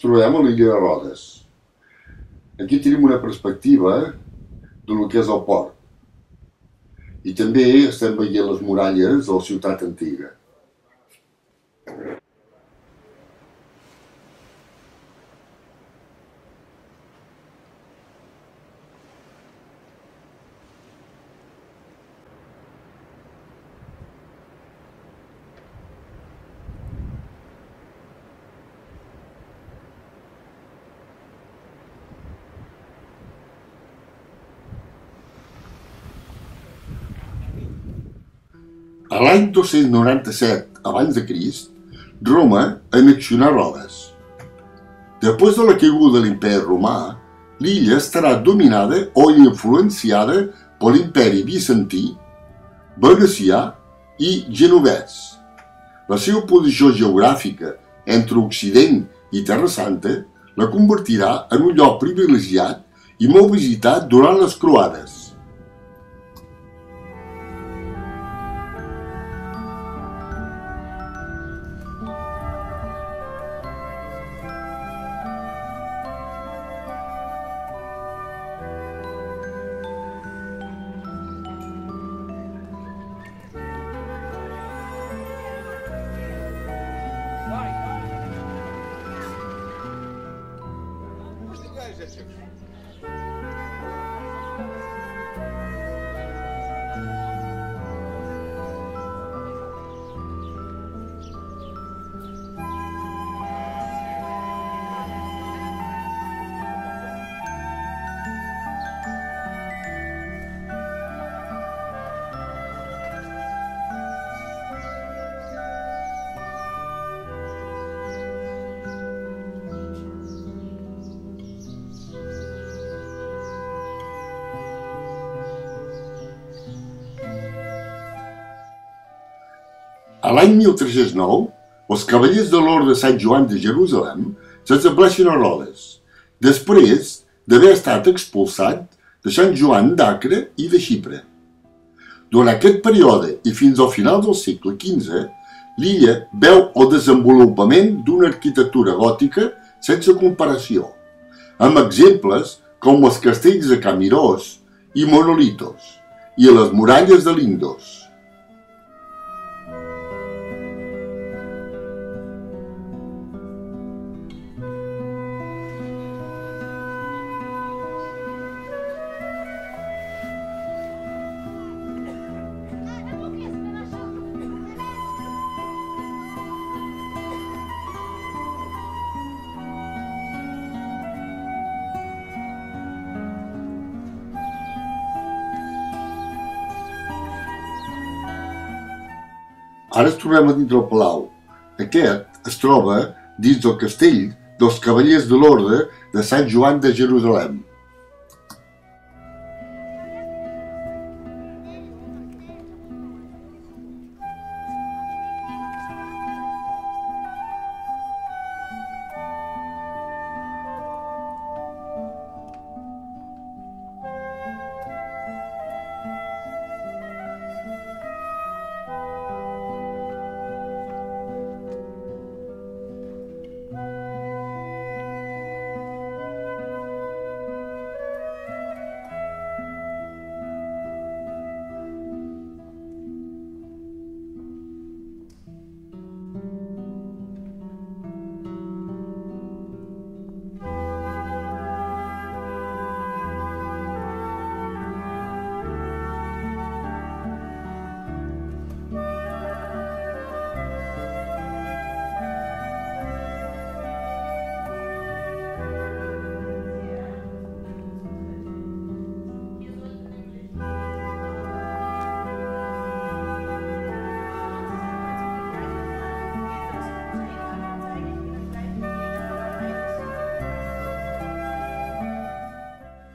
trobem a l'illa de Rodes. Aquí tenim una perspectiva del que és el port. I també estem veient les muralles de la ciutat antiga. A l'any 297 abans de Crist, Roma annexionà Rodes. Després de la caiguda de l'imperi romà, l'illa estarà dominada o influenciada per l'imperi bizantí, venecià i genovès. La seva posició geogràfica entre Occident i Terra Santa la convertirà en un lloc privilegiat i molt visitat durant les croades. A l'any 1309, els cavallers de l'Orde de Sant Joan de Jerusalem s'estableixen a Rodes, després d'haver estat expulsat de Sant Joan d'Acre i de Xipre. Durant aquest període i fins al final del segle XV, l'illa veu el desenvolupament d'una arquitectura gòtica sense comparació, amb exemples com els castells de Camirós i Monolitos i les muralles de Lindos. Ara ens trobem a dins del palau. Aquest es troba dins del castell dels Cavallers de l'Orde de Sant Joan de Jerusalem.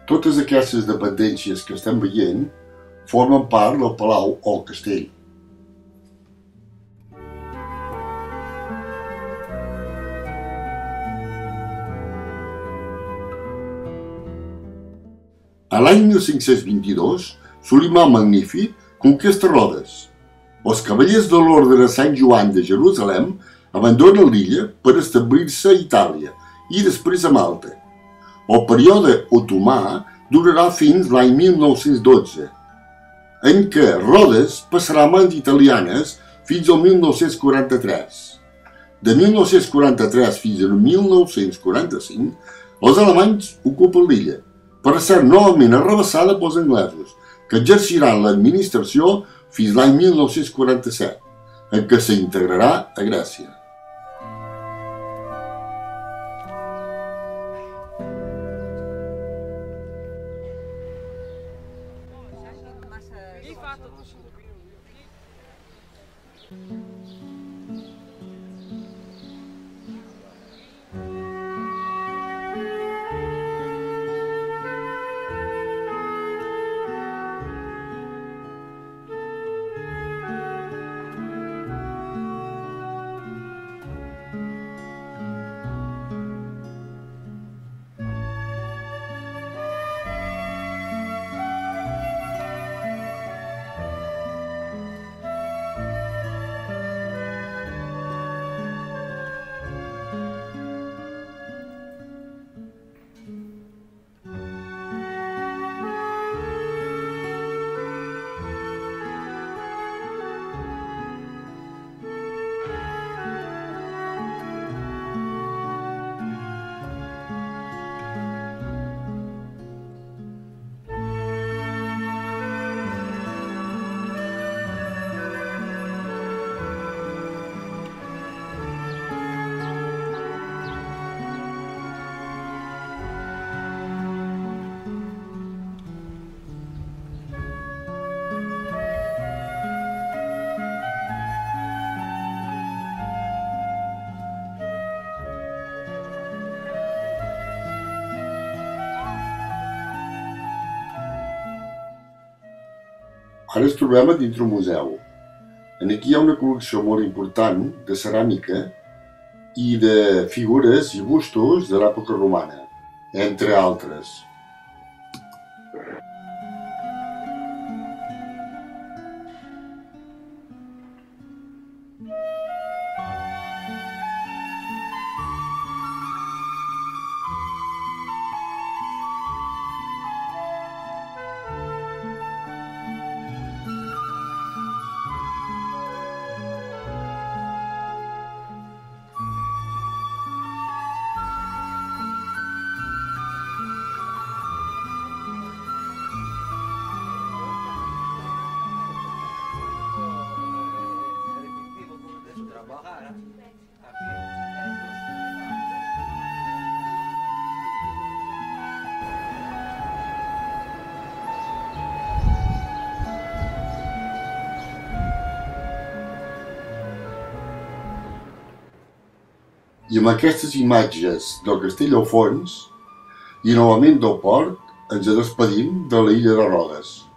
Totes aquestes dependències que estem veient formen part del palau o el castell. A l'any 1522, Solimà Magnífic conquesta Rodes. Els cavallers de l'Orde de Sant Joan de Jerusalem abandonen l'illa per establir-se a Itàlia i després a Malta. El període otomà durarà fins l'any 1912, en què Rodes passarà a mans italianes fins al 1943. De 1943 fins al 1945, els alemanys ocupen l'illa, per ser novament arrabassada pels anglesos, que exerciran l'administració fins l'any 1947, en què s'integrarà a Grècia. Ara ens trobem a dintre un museu. Aquí hi ha una col·lecció molt important de ceràmica i de figures i bustos de l'època romana, entre altres. I amb aquestes imatges del castell al fons i novament del port ens despedim de l'illa de Rodes.